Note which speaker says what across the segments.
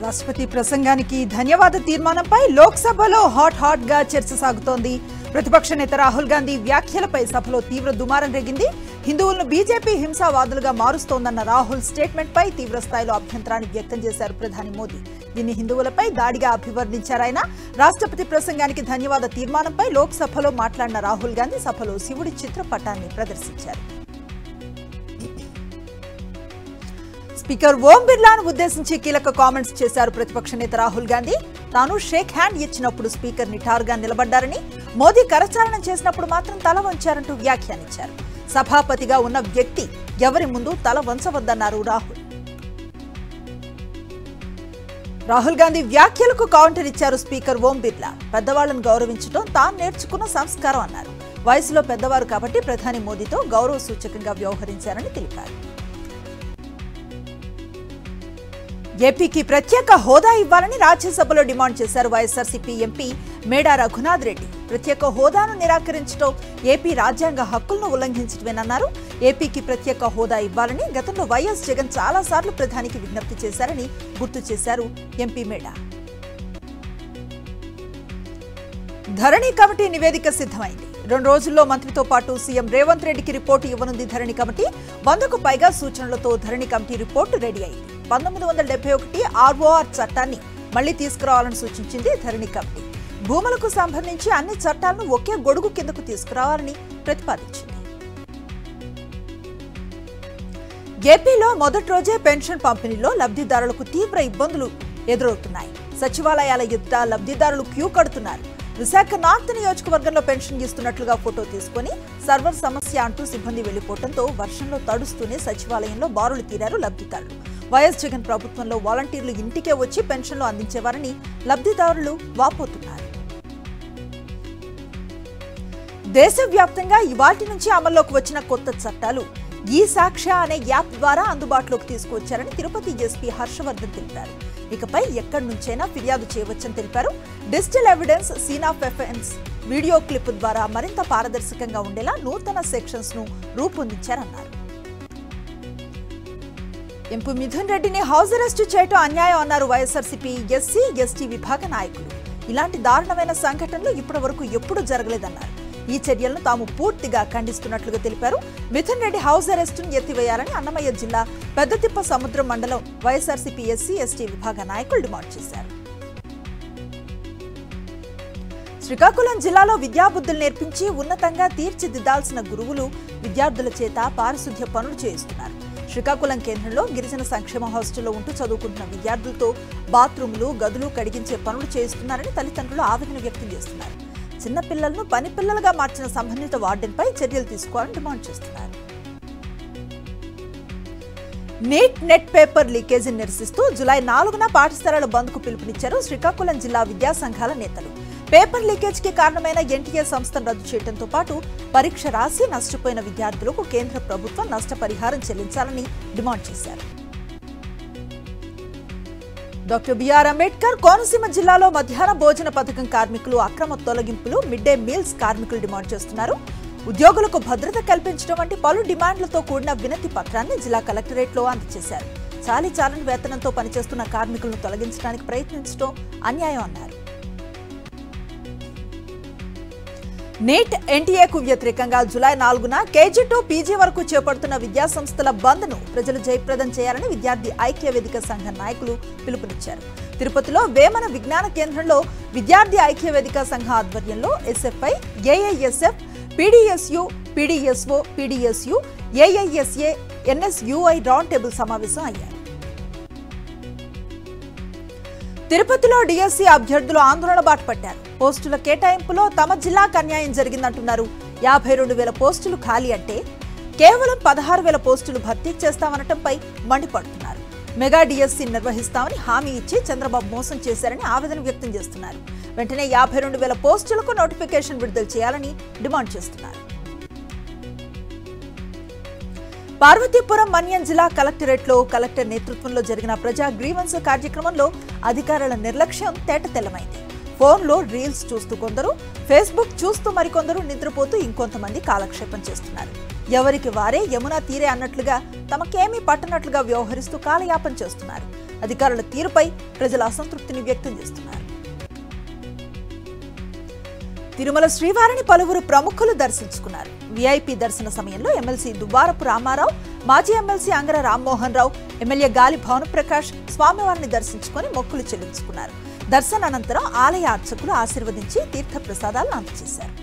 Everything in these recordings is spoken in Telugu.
Speaker 1: రాష్ట్రపతి ప్రసంగానికి ధన్యవాద తీర్మానంపై లోక్సభలో హాట్ గా చర్చ సాగుతోంది. ప్రతిపక్ష నేత రాహుల్ గాంధీ వ్యాఖ్యలపై సభలో తీవ్ర దుమారం రేగింది. హిందువులను బీజేపీ హింసావాదులుగా మారుస్తోందన్న రాహుల్ స్టేట్మెంట్ పై తీవ్ర స్థాయిలో అభ్యంతరాన్ని వ్యక్తం చేశారు ప్రధాని మోదీ. దీన్ని హిందువులపై దాడిగా అభివర్ణించారాయన. రాష్ట్రపతి ప్రసంగానికి ధన్యవాద తీర్మానంపై లోక్సభలో మాట్లాడిన రాహుల్ గాంధీ సభలో శివుడి చిత్రపటాన్ని ప్రదర్శించారు. స్పీకర్ ఓం బిర్లాను ఉద్దేశించి కీలక కామెంట్స్ చేశారు ప్రతిపక్ష నేత రాహుల్ గాంధీ. తాను షేక్ హ్యాండ్ ఇచ్చినప్పుడు స్పీకర్ నిఠారుగా నిలబడ్డారని, మోదీ కరచాలనం చేసినప్పుడు మాత్రం తల వంచారంటూ వ్యాఖ్యానించారు. సభాపతిగా ఉన్న వ్యక్తి ఎవరి ముందు తల వంచవద్దన్నారు రాహుల్. రాహుల్ గాంధీ వ్యాఖ్యలకు కౌంటర్ ఇచ్చారు స్పీకర్ ఓం బిర్లా. పెద్దవాళ్లను గౌరవించడం తాను నేర్చుకున్న సంస్కారం అన్నారు. వయసులో పెద్దవారు కాబట్టి ప్రధాని మోదీతో గౌరవ సూచకంగా వ్యవహరించారని తెలిపారు. ఏపీకి ప్రత్యేక హోదా ఇవ్వాలని రాజ్యసభలో డిమాండ్ చేశారు వైఎస్ఆర్సీపీ ఎంపీ మేడా రఘునాథ్ రెడ్డి. ప్రత్యేక హోదాను నిరాకరించడం ఏపీ రాజ్యాంగ హక్కులను ఉల్లంఘించడమేనన్నారు. ఏపీకి ప్రత్యేక హోదా ఇవ్వాలని గతంలో వైఎస్ జగన్ చాలాసార్లు ప్రధానికి విజ్ఞప్తి చేశారని గుర్తు చేశారు ఎంపీ మేడా. ధరణి కమిటీ నివేదిక సిద్ధమైంది. 2 రోజుల్లో మంత్రితో పాటు సీఎం రేవంత్ రెడ్డికి రిపోర్టు ఇవ్వనుంది ధరణి కమిటీ. 100కు పైగా సూచనలతో ధరణి కమిటీ రిపోర్టు రెడీ అయింది. 1971 ఆర్ఓఆర్ చట్టాన్ని మళ్లీ తీసుకురావాలని సూచించింది ధరణి కమిటీ. భూములకు సంబంధించి అన్ని చట్టాలను ఒకే గొడుగు కిందకు తీసుకురావాలని ప్రతిపాదించింది. ఏపీలో మొదటి రోజే పెన్షన్ పంపిణీలో లబ్ధిదారులకు తీవ్ర ఇబ్బందులు ఎదురవుతున్నాయి. సచివాలయాల ఎదుట లబ్ధిదారులు క్యూ కడుతున్నారు. విశాఖ నార్త్ నియోజకవర్గంలో పెన్షన్ ఇస్తున్నట్లుగా ఫోటో తీసుకుని సర్వర్ సమస్య అంటూ సిబ్బంది వెళ్లిపోవడంతో వర్షంలో తడుస్తూనే సచివాలయంలో బారులు తీరారు లబ్ధిదారులు. వైఎస్ జగన్ ప్రభుత్వంలో వాలంటీర్లు ఇంటికే వచ్చి పెన్షన్లు అందించేవారని లబ్ధిదారులు వాపోతున్నారు. దేశవ్యాప్తంగా ఇవాటి నుంచి అమల్లోకి వచ్చిన కొత్త చట్టాలు ఈ సాక్ష్య అనే యాప్ ద్వారా అందుబాటులోకి తీసుకువచ్చారని తిరుపతి ఎస్పీ హర్షవర్ధన్ తెలిపారు. ఇకపై ఎక్కడి నుంచైనా ఫిర్యాదు చేయవచ్చని తెలిపారు. Digital evidence, scene of offence video clip ద్వారా మరింత పారదర్శకంగా ఉండేలా నూతన సెక్షన్స్ ను రూపొందించారన్నారు. ఎంపీ మిథున్ రెడ్డిని హౌస్ అరెస్టు చేయడం అన్యాయం అన్నారు వైఎస్ఆర్సీపీ ఎస్సీ ఎస్టీ విభాగ నాయకులు. ఇలాంటి దారుణమైన సంఘటనలు ఇప్పటి వరకు ఎప్పుడూ జరగలేదన్నారు. ఈ చర్యలను తాము పూర్తిగా ఖండిస్తున్నట్లుగా తెలిపారు. మిథున్ రెడ్డి హౌస్ అరెస్టును ఎత్తివేయాలని అన్నమయ్య జిల్లా పెద్దతిప్ప సముద్రం మండలం వైఎస్ఆర్సీపీ ఎస్సీ ఎస్టీ విభాగ నాయకులు డిమాండ్ చేశారు. శ్రీకాకుళం జిల్లాలో విద్యాబుద్ధులు నేర్పించి ఉన్నతంగా తీర్చిదిద్దాల్సిన గురువులు విద్యార్థుల చేత పారిశుద్ధ్య పనులు చేయిస్తున్నారు. శ్రీకాకుళం కేంద్రంలో గిరిజన సంక్షేమ హాస్టల్లో ఉంటూ చదువుకుంటున్న విద్యార్థులతో బాత్రూములు, గదులు కడిగించే పనులు చేయిస్తున్నారని తల్లిదండ్రులు ఆవేదన వ్యక్తం చేస్తున్నారు. చిన్న పిల్లలను పని పిల్లలుగా మార్చిన సంబంధిత వార్డెన్పై చర్యలు తీసుకోవాలని డిమాండ్ చేస్తున్నారు. నెట్ పేపర్ లీకేజీని నిరసిస్తూ జూలై 4న పాఠశాలల బంద్కు పిలుపునిచ్చారు శ్రీకాకుళం జిల్లా విద్యా సంఘాల నేతలు. పేపర్ లీకేజ్కి కారణమైన ఎన్టీఏ సంస్థను రద్దు చేయడంతో పాటు పరీక్ష రాసి నష్టపోయిన విద్యార్థులకు కేంద్ర ప్రభుత్వం నష్టపరిహారం చెల్లించాలని డిమాండ్ చేశారు. డాక్టర్ బిఆర్ అంబేద్కర్ కోనసీమ జిల్లాలో మధ్యాహ్న భోజన పథకం కార్మికులు అక్రమ తొలగింపులు, మిడ్ డే మీల్స్ కార్మికులు డిమాండ్ చేస్తున్నారు. ఉద్యోగులకు భద్రత కల్పించడం వంటి పలు డిమాండ్లతో కూడిన వినతి పత్రాన్ని జిల్లా కలెక్టరేట్లో అందజేశారు. చాలని వేతనంతో పనిచేస్తున్న కార్మికులను తొలగించడానికి ప్రయత్నించడం అన్యాయం అన్నారు. నీట్ ఎన్టీఏకు వ్యతిరేకంగా జూలై 4న కేజీ టు పీజీ వరకు చేపడుతున్న విద్యాసంస్థల బంద్ను ప్రజలు జయప్రదం చేయాలని విద్యార్థి ఐక్య వేదిక సంఘ నాయకులు పిలుపునిచ్చారు. తిరుపతిలో వేమన విజ్ఞాన కేంద్రంలో విద్యార్థి ఐక్య వేదిక సంఘ ఆధ్వర్యంలో SFI, AISF, PDSU, PDSO, PDSU, AISA, NSUI round table సమావేశం అయ్యారు. తిరుపతిలో డిఎస్సీ అభ్యర్థులు ఆందోళన బాట పట్టారు. పోస్టుల కేటాయింపులో తమ జిల్లాకు అన్యాయం జరిగిందంటున్నారు. 52,000 పోస్టులు ఖాళీ అంటే కేవలం 16,000 పోస్టులు భర్తీ చేస్తామనటంపై మండిపడుతున్నారు. మెగా డిఎస్సీ నిర్వహిస్తామని హామీ ఇచ్చి చంద్రబాబు మోసం చేశారని ఆవేదన వ్యక్తం చేస్తున్నారు. వెంటనే 52,000 పోస్టులకు నోటిఫికేషన్ విడుదల చేయాలని డిమాండ్ చేస్తున్నారు. పార్వతీపురం మన్యం జిల్లా కలెక్టరేట్లో కలెక్టర్ నేతృత్వంలో జరిగిన ప్రజా గ్రీవెన్స్ కార్యక్రమంలో అధికారుల నిర్లక్ష్యం తేటతెల్లమైంది. ఫోన్లో రీల్స్ చూస్తూ కొందరు, ఫేస్బుక్ చూస్తూ మరికొందరు నిద్రపోతూ ఇంకొంతమంది కాలక్షేపం చేస్తున్నారు. ఎవరికి వారే యమునా తీరే అన్నట్లుగా తమకేమీ పట్టనట్లుగా వ్యవహరిస్తూ కాలయాపన చేస్తున్నారు. అధికారుల తీరుపై ప్రజలు అసంతృప్తిని వ్యక్తం చేస్తున్నారు. తిరుమల శ్రీవారిని పలువురు ప్రముఖులు దర్శించుకున్నారు. వీఐపీ దర్శన సమయంలో ఎమ్మెల్సీ దువ్వారపు రామారావు, మాజీ ఎమ్మెల్సీ అంగర రామ్మోహన్ రావు, ఎమ్మెల్యే గాలి భానుప్రకాష్ స్వామివారిని దర్శించుకుని మొక్కులు చెల్లించుకున్నారు. దర్శన అనంతరం ఆలయ అర్చకులు ఆశీర్వదించి తీర్థ ప్రసాదాలను అందజేశారు.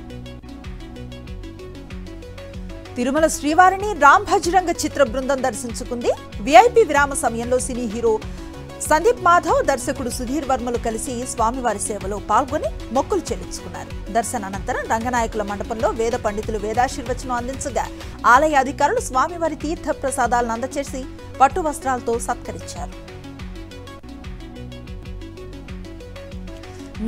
Speaker 1: తిరుమల శ్రీవారిని రామ్ భజరంగ చిత్ర బృందం దర్శించుకుంది. వీఐపీ విరామ సమయంలో సినీ హీరో సందీప్ మాధవ్, దర్శకుడు సుధీర్ వర్మలు కలిసి స్వామివారి సేవలో పాల్గొని మొక్కులు చెల్లించుకున్నారు. దర్శన అనంతరం రంగనాయకుల మండపంలో వేద పండితులు వేదాశీర్వచనం అందించగా ఆలయ అధికారులు స్వామివారి తీర్థ ప్రసాదాలను అందచేసి పట్టు వస్త్రాలతో సత్కరించారు.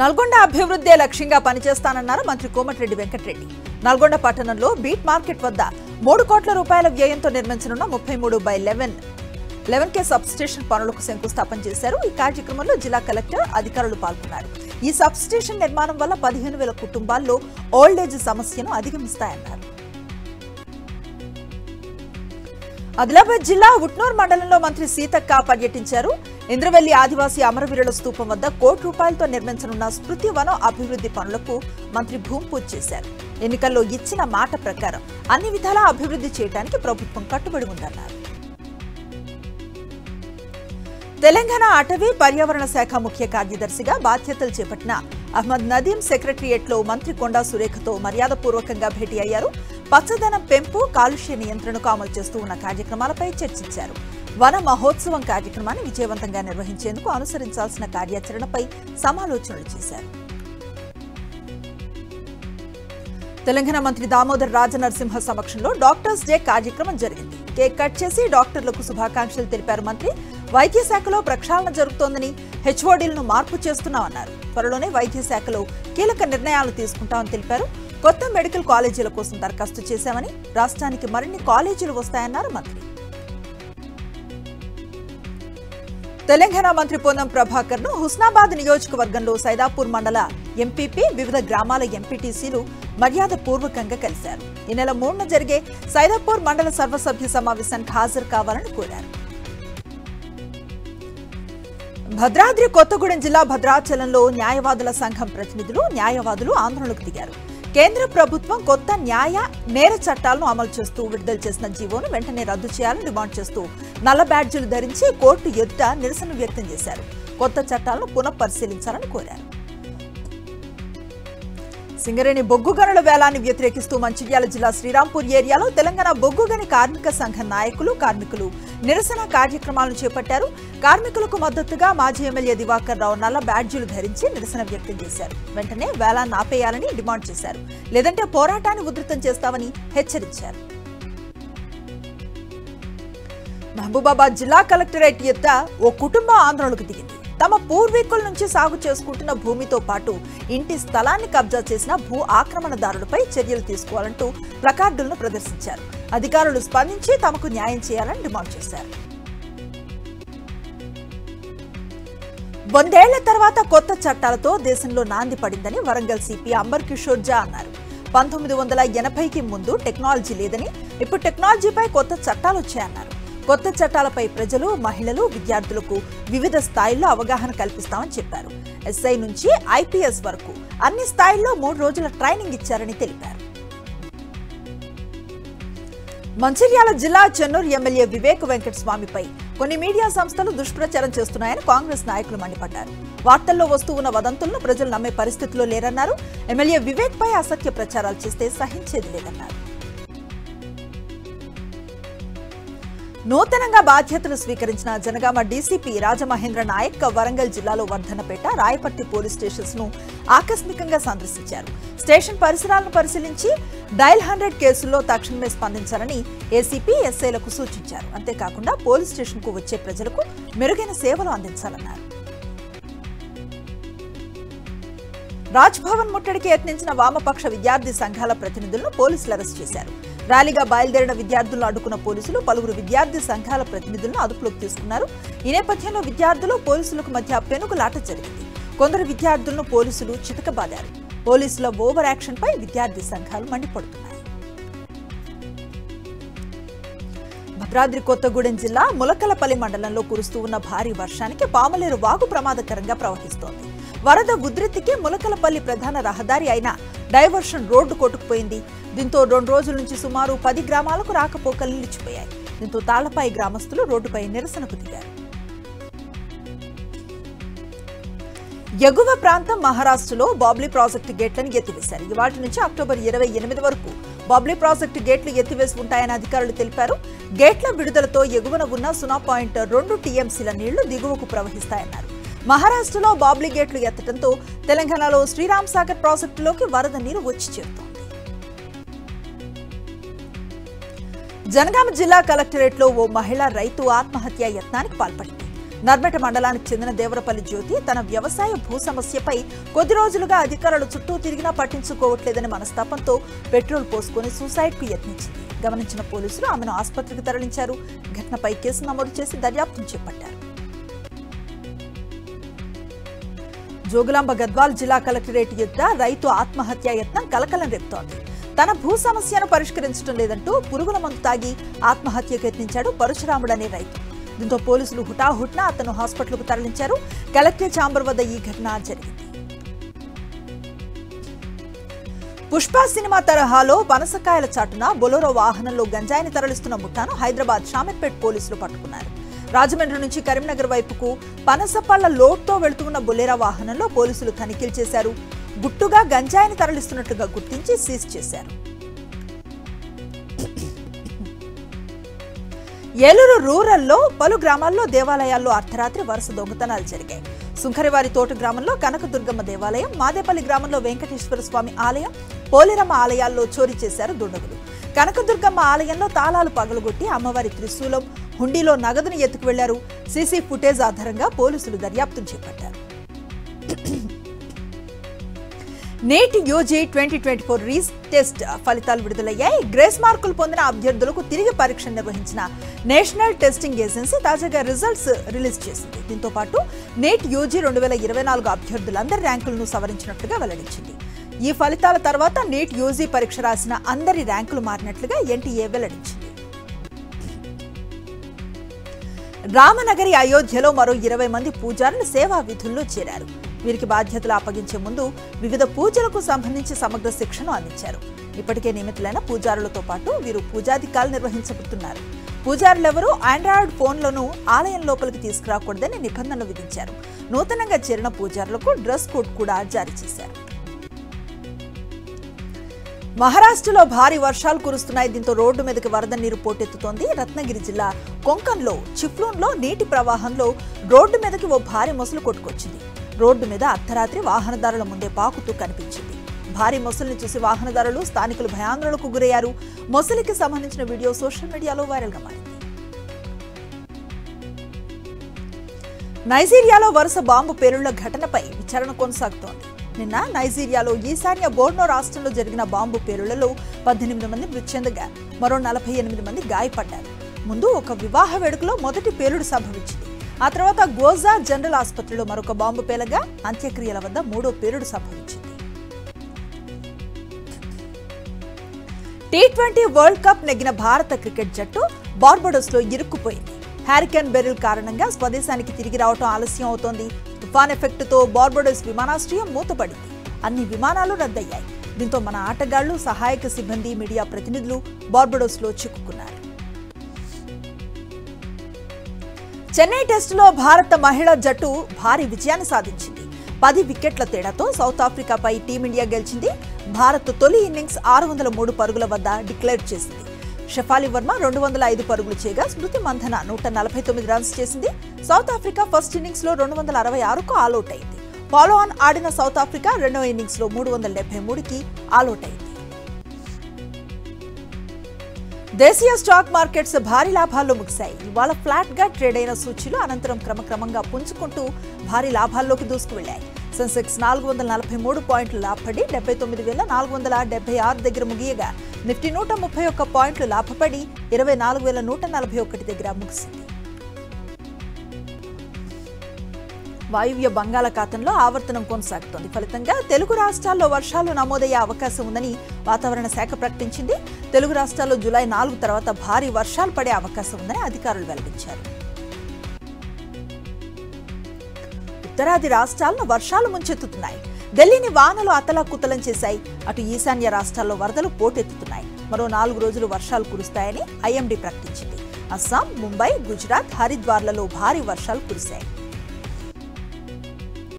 Speaker 1: నల్గొండ అభివృద్ధే లక్ష్యంగా పనిచేస్తానన్నారు మంత్రి కోమటిరెడ్డి వెంకటరెడ్డి. నల్గొండ పట్టణంలో బీట్ మార్కెట్ వద్ద 3 కోట్ల రూపాయల వ్యయంతో నిర్మించనున్న 33/11 సబ్ స్టేషన్ పనులకు శంకుస్థాపన చేశారు. ఈ కార్యక్రమంలో జిల్లా కలెక్టర్, అధికారులు పాల్గొన్నారు. ఈ సబ్ స్టేషన్ నిర్మాణం వల్ల 15,000 కుటుంబాల్లో ఓల్డేజ్ సమస్యను అధిగమిస్తాయన్నారు. ఆదిలాబాద్ జిల్లా ఉట్నూర్ మండలంలో మంత్రి సీతక్క పర్యటించారు. ఇంద్రవెల్లి ఆదివాసీ అమరవీరుల స్తూపం వద్ద 1 కోటి రూపాయలతో నిర్మించనున్న స్మృతి వనం అభివృద్ధి పనులకు మంత్రి భూమి పూజ చేశారు. ఎన్నికల్లో ఇచ్చిన మాట ప్రకారం అన్ని విధాలా అభివృద్ధి చేయడానికి ప్రభుత్వం కట్టుబడి ఉందన్నారు. తెలంగాణ అటవీ పర్యావరణ శాఖ ముఖ్య కార్యదర్శిగా బాధ్యతలు చేపట్టిన అహ్మద్ నదీం సెక్రటరియట్లో మంత్రి కొండా సురేఖతో మర్యాదపూర్వకంగా భేటీ అయ్యారు. పచ్చదనం పెంపు, కాలుష్య నియంత్రణకు అమలు చేస్తూ ఉన్న కార్యక్రమాలపై చర్చించారు. వన మహోత్సవం కార్యక్రమాన్ని విజయవంతంగా నిర్వహించేందుకు అనుసరించాల్సిన కార్యాచరణపై సమాలోచనలు చేశారు. తెలంగాణ మంత్రి దామోదర్ రాజనరసింహ సమక్షంలో డాక్టర్స్ డే కార్యక్రమం జరిగింది. కేక్ కట్ చేసి డాక్టర్లకు శుభాకాంక్షలు తెలిపారు మంత్రి. వైద్య శాఖలో ప్రక్షాళన జరుగుతోందని, హెచ్ఓడీలను మార్పు చేస్తున్నామన్నారు. త్వరలోనే వైద్య శాఖలో కీలక నిర్ణయాలు తీసుకుంటామని తెలిపారు. కొత్త మెడికల్ కాలేజీల కోసం దరఖాస్తు చేశామని, రాష్ట్రానికి మరిన్ని కాలేజీలు వస్తాయన్నారు మంత్రి. తెలంగాణ మంత్రి పొన్నం ప్రభాకర్ ను హుస్నాబాద్ నియోజకవర్గంలో సైదాపూర్ మండల ఎంపీపీ, వివిధ గ్రామాల ఎంపీటీసీలు మర్యాదపూర్వకంగా కలిశారు. ఈ నెల 3న జరిగే సైదాపూర్ మండల సర్వసభ్య సమావేశానికి హాజరు కావాలని కోరారు. భద్రాద్రి కొత్తగూడెం జిల్లా భద్రాచలంలో న్యాయవాదుల సంఘం ప్రతినిధులు, న్యాయవాదులు ఆందోళనకు దిగారు. కేంద్ర ప్రభుత్వం కొత్త న్యాయ నేర చట్టాలను అమలు చేస్తూ విడుదల చేసిన జీవోను వెంటనే రద్దు చేయాలని డిమాండ్ చేస్తూ నల్ల బ్యాడ్జీలు ధరించి కోర్టు ఎదుట నిరసన వ్యక్తం చేశారు. కొత్త చట్టాలను పునఃపరిశీలించాలని కోరారు. సింగరేణి బొగ్గు గనుల వేలాన్ని వ్యతిరేకిస్తూ మంచిర్యాల జిల్లా శ్రీరాంపూర్ ఏరియాలో తెలంగాణ బొగ్గు గని కార్మిక సంఘం నాయకులు, కార్మికులు నిరసన కార్యక్రమాలను చేపట్టారు. కార్మికులకు మద్దతుగా మాజీ ఎమ్మెల్యే దివాకర్ రావు నల్ల బ్యాడ్జీలు ధరించి నిరసన వ్యక్తం చేశారు. వెంటనే వేలాన్ని ఆపేయాలని డిమాండ్ చేశారు. లేదంటే పోరాటాన్ని ఉధృతం చేస్తామని హెచ్చరించారు. మహబూబాబాద్ జిల్లా కలెక్టరేట్ ఎద్ద ఓ కుటుంబం ఆందోళనకు దిగింది. తమ పూర్వీకుల నుంచి సాగు చేసుకుంటున్న భూమితో పాటు ఇంటి స్థలాన్ని కబ్జా చేసిన భూ ఆక్రమణదారులపై చర్యలు తీసుకోవాలంటూ ప్లకార్డులను ప్రదర్శించారు. అధికారులు స్పందించి తమకు న్యాయం చేయాలని డిమాండ్ చేశారు. 100 ఏళ్ల తర్వాత కొత్త చట్టాలతో దేశంలో నాంది పడిందని వరంగల్ సిపి అంబర్ కిషోర్ జా అన్నారు. 1980కి ముందు టెక్నాలజీ లేదని, ఇప్పుడు టెక్నాలజీపై కొత్త చట్టాలు వచ్చాయన్నారు. కొత్త చట్టాలపై ప్రజలు, మహిళలు, విద్యార్థులకు వివిధ స్థాయిల్లో అవగాహన కల్పిస్తామని చెప్పారు. ఎస్ఐ నుంచి ఐపీఎస్ వరకు అన్ని స్థాయిల్లో 3 రోజుల ట్రైనింగ్ ఇచ్చారని తెలిపారు. మంచిర్యాల జిల్లా చెన్నూరు ఎమ్మెల్యే వివేక్ వెంకటస్వామిపై కొన్ని మీడియా సంస్థలు దుష్ప్రచారం చేస్తున్నాయని కాంగ్రెస్ నాయకులు మండిపడ్డారు. వార్తల్లో వస్తూ ఉన్న వదంతులను ప్రజలు నమ్మే పరిస్థితిలో లేరన్నారు. ఎమ్మెల్యే వివేక్ పై అసత్య ప్రచారాలు చేస్తే సహించేది లేదన్నారు. నూతనంగా బాధ్యతలు స్వీకరించిన జనగామ డీసీపీ రాజమహేంద్ర నాయక్ వరంగల్ జిల్లాలో వర్ధనపేట, రాయపర్తి పోలీస్ స్టేషన్స్ ను ఆకస్మికంగా సందర్శించారు. స్టేషన్ పరిసరాలను పరిశీలించి డయల్ 100 కేసుల్లో తక్షణమే స్పందించాలని ఏసీపీ, ఎస్ఐలకు సూచించారు. అంతేకాకుండా పోలీస్ స్టేషన్ కు వచ్చే ప్రజలకు మెరుగైన సేవలు అందించాలన్నారు. రాజ్భవన్ ముట్టడికి యత్నించిన వామపక్ష విద్యార్థి సంఘాల ప్రతినిధులను పోలీసులు అరెస్ట్ చేశారు. ర్యాలీగా బయలుదేరిన విద్యార్థులను అడ్డుకున్న పోలీసులు పలువురు విద్యార్థి సంఘాల ప్రతినిధులను అదుపులోకి తీసుకున్నారు. ఈ నేపథ్యంలో విద్యార్థులు, పోలీసులకు మధ్య పెనుగులాట జరిగింది. కొందరు విద్యార్థులను పోలీసులు చితకబాదారు. పోలీసుల ఓవర్ యాక్షన్ పై విద్యార్థి సంఘాలు మండిపడుతున్నాయి. భద్రాద్రి కొత్తగూడెం జిల్లా ములకలపల్లి మండలంలో కురుస్తూ ఉన్న భారీ వర్షానికి పాములేరు వాగు ప్రమాదకరంగా ప్రవహిస్తోంది. వరద ఉధృతికి ములకలపల్లి ప్రధాన రహదారి అయిన డైవర్షన్ రోడ్డు కొట్టుకుపోయింది. దీంతో 2 రోజుల నుంచి సుమారు 10 గ్రామాలకు రాకపోకలు నిలిచిపోయాయి. దీంతో తాళ్లపాయి గ్రామస్తులు రోడ్డుపై నిరసనకు దిగారు. ఎగువ ప్రాంతం మహారాష్ట్రలో బాబ్లీ ప్రాజెక్టు గేట్లను ఎత్తివేశారు. ఇవాటి నుంచి అక్టోబర్ 28 వరకు బాబ్లీ ప్రాజెక్టు గేట్లు ఎత్తివేసి ఉంటాయని అధికారులు తెలిపారు. గేట్ల విడుదలతో ఎగువన ఉన్న 0.2 టీఎంసీల నీళ్లు దిగువకు ప్రవహిస్తాయన్నారు. మహారాష్ట్రలో బాబ్లీ గేట్లు ఎత్తడంతో తెలంగాణలో శ్రీరామ్ సాగర్ ప్రాజెక్టులోకి వరద నీరు వచ్చి చేరుతోంది. జనగామ జిల్లా కలెక్టరేట్లో ఓ మహిళా రైతు ఆత్మహత్యా యత్నానికి పాల్పడింది. నర్మెట మండలానికి చెందిన దేవరపల్లి జ్యోతి తన వ్యవసాయ భూ సమస్యపై కొద్ది రోజులుగా అధికారులు చుట్టూ తిరిగినా పట్టించుకోవట్లేదని మనస్తాపంతో పెట్రోల్ పోసుకుని సూసైడ్ కు యత్నించింది. గమనించిన పోలీసులు ఆమెను ఆసుపత్రికి తరలించారు. ఘటనపై కేసు నమోదు చేసి దర్యాప్తు చేపట్టారు. జోగులాంబ గద్వాల్ జిల్లా కలెక్టరేట్ ఎదుట రైతు ఆత్మహత్యా యత్నం కలకలం రేపుతోంది. తన భూ సమస్యను పరిష్కరించడం లేదంటూ పురుగుల మందు తాగి ఆత్మహత్యకు యత్నించాడు పరశురాముడు అనే రైతు. దీంతో పోలీసులు హుటాహుటిన అతను హాస్పిటల్కు తరలించారు. కలెక్టరేట్ ఛాంబర్ వద్ద ఈ ఘటన జరిగింది. పుష్ప సినిమా తరహాలో పనసకాయల చాటున బొలెరో వాహనంలో గంజాయిని తరలిస్తున్న ముఠాను హైదరాబాద్ షామీర్పేట్ పోలీసులు పట్టుకున్నారు. రాజమండ్రి నుంచి కరీంనగర్ వైపుకు పనసపళ్ల లోడ్తో వెళుతున్న బొలెరో వాహనంలో పోలీసులు తనిఖీలు చేశారు. గుట్టుగా గంజాయిని తరలిస్తున్నట్లుగా గుర్తించి సీజ్ చేశారు. ఏలూరు రూరల్లో పలు గ్రామాల్లో దేవాలయాల్లో అర్ధరాత్రి వరుస దొంగతనాలు జరిగాయి. సుంకరివారి తోట గ్రామంలో కనకదుర్గమ్మ దేవాలయం, మాదేపల్లి గ్రామంలో వెంకటేశ్వర స్వామి ఆలయం, పోలేరమ్మ ఆలయాల్లో చోరీ చేశారు దుండగులు. కనకదుర్గమ్మ ఆలయంలో తాళాలు పగలగొట్టి అమ్మవారి త్రిశూలం, హుండీలో నగదును ఎత్తుకు వెళ్లారు. సీసీ ఫుటేజ్ ఆధారంగా పోలీసులు దర్యాప్తు చేపట్టారు. నేటి యూజీ 2024 రీస్ టెస్ట్ ఫలితాలు విడుదలయ్యాయి. గ్రేస్ మార్కులు పొందిన అభ్యర్థులకు తిరిగి పరీక్ష నిర్వహించిన నేషనల్ టెస్టింగ్ ఏజెన్సీ తాజాగా రిజల్ట్స్ రిలీజ్ చేసింది. దీంతో పాటు నేట్ యూజీ 2024 అభ్యర్థులందరి ర్యాంకులను సవరించినట్లుగా వెల్లడించింది. ఈ ఫలితాల తర్వాత నీట్ యూజీ పరీక్ష రాసిన అందరి ర్యాంకులు మారినట్లుగా ఎన్టీఏ వెల్లడించింది. రామనగరి అయోధ్యలో మరో 20 మంది పూజారులు సేవా విధుల్లో చేరారు. వీరికి బాధ్యతలు అప్పగించే ముందు వివిధ పూజలకు సంబంధించి సమగ్ర శిక్షణ అందించారు. ఇప్పటికే నియమితులైన పూజారులతో పాటు వీరు పూజాధికారులు నిర్వహించబడుతున్నారు. పూజారులెవరూ ఆండ్రాయిడ్ ఫోన్లను ఆలయం లోపలికి తీసుకురాకూడదని నిబంధనలు విధించారు. నూతనంగా చేరిన పూజారులకు డ్రెస్ కోడ్ కూడా జారీ చేశారు. మహారాష్ట్రలో భారీ వర్షాలు కురుస్తున్నాయి. దీంతో రోడ్డు మీదకి వరద నీరు పోటెత్తుతోంది. రత్నగిరి జిల్లా కొంకన్లో చిఫ్లూన్లో నీటి ప్రవాహంలో రోడ్డు మీదకి ఓ భారీ మొసలు కొట్టుకొచ్చింది. రోడ్డు మీద అర్ధరాత్రి వాహనదారుల ముందే పాకుతూ కనిపించింది. భారీ మొసలిని చూసి వాహనదారులు, స్థానికులు భయాందోళనకు గురయ్యారు. మొసలికి సంబంధించిన వీడియో సోషల్ మీడియాలో వైరల్గా మారింది. నైజీరియాలో వరుస బాంబు పేలుళ్ల ఘటనపై విచారణ కొనసాగుతోంది. నిన్న నైజీరియాలో ఈశాన్య బోర్నో రాష్ట్రంలో జరిగిన బాంబు పేలుళ్లలో 18 మంది మృతి చెందగా మరో 48 మంది గాయపడ్డారు. ముందు ఒక వివాహ వేడుకలో మొదటి పేలుడు సంభవించింది. ఆ తర్వాత గోజా జనరల్ ఆసుపత్రిలో మరొక బాంబు పేలగా అంత్యక్రియల వద్ద 3వ పేలుడు సంభవించింది. T20 వరల్డ్ కప్ నెగ్గిన భారత క్రికెట్ జట్టు బార్బడోస్లో ఇరుక్కుపోయింది. హ్యారికేన్ బెరిల్ కారణంగా స్వదేశానికి తిరిగి రావడం ఆలస్యం అవుతోంది. తుఫాన్ ఎఫెక్ట్తో బార్బడోస్ విమానాశ్రయం మూతపడింది. అన్ని విమానాలు రద్దయ్యాయి. దీంతో మన ఆటగాళ్లు, సహాయక సిబ్బంది, మీడియా ప్రతినిధులు బార్బడోస్లో చిక్కుకున్నారు. చెన్నై టెస్టులో భారత మహిళా జట్టు భారీ విజయాన్ని సాధించింది. 10 వికెట్ల తేడాతో సౌత్ ఆఫ్రికాపై టీమిండియా గెలిచింది. భారత్ తొలి ఇన్నింగ్స్ 603 పరుగుల వద్ద డిక్లేర్ చేసింది. షఫాలి వర్మ 205 పరుగులు చేయగా స్మృతి మంధన 149 రన్స్ చేసింది. సౌత్ ఆఫ్రికా ఫస్ట్ ఇన్నింగ్స్ లో 266కు ఆల్అౌట్ అయింది. ఫాలో ఆన్ ఆడిన సౌత్ ఆఫ్రికా రెండో ఇన్నింగ్స్ లో 373కి ఆల్అౌట్ అయింది. దేశీయ స్టాక్ మార్కెట్స్ భారీ లాభాల్లో ముగిశాయి. ఇవాళ ఫ్లాట్ గా ట్రేడ్ అయిన సూచీలు అనంతరం క్రమక్రమంగా పుంజుకుంటూ భారీ లాభాల్లోకి దూసుకువెళ్లాయి. సెన్సెక్స్ 443 పాయింట్లు లాభపడి 79,476 దగ్గర ముగియగా నిఫ్టీ 131 పాయింట్లు లాభపడి 24,141 దగ్గర ముగిసింది. వాయువ్య బంగాళాఖాతంలో ఆవర్తనం కొనసాగుతోంది. ఫలితంగా తెలుగు రాష్ట్రాల్లో వర్షాలు నమోదయ్యే అవకాశం ఉందని వాతావరణ శాఖ ప్రకటించింది. తెలుగు రాష్ట్రాల్లో జూలై 4 తర్వాత భారీ వర్షాలు పడే అవకాశం ఉందని అధికారులు వెల్లడించారు. ఉత్తరాది రాష్ట్రాలను వర్షాలు ముంచెత్తుతున్నాయి. ఢిల్లీని వానలు అతలాకుతలం చేశాయి. అటు ఈశాన్య రాష్ట్రాల్లో వరదలు పోటెత్తుతున్నాయి. మరో 4 రోజులు వర్షాలు కురుస్తాయని ఐఎండీ ప్రకటించింది. అస్సాం, ముంబై, గుజరాత్, హరిద్వార్లలో భారీ వర్షాలు కురిశాయి.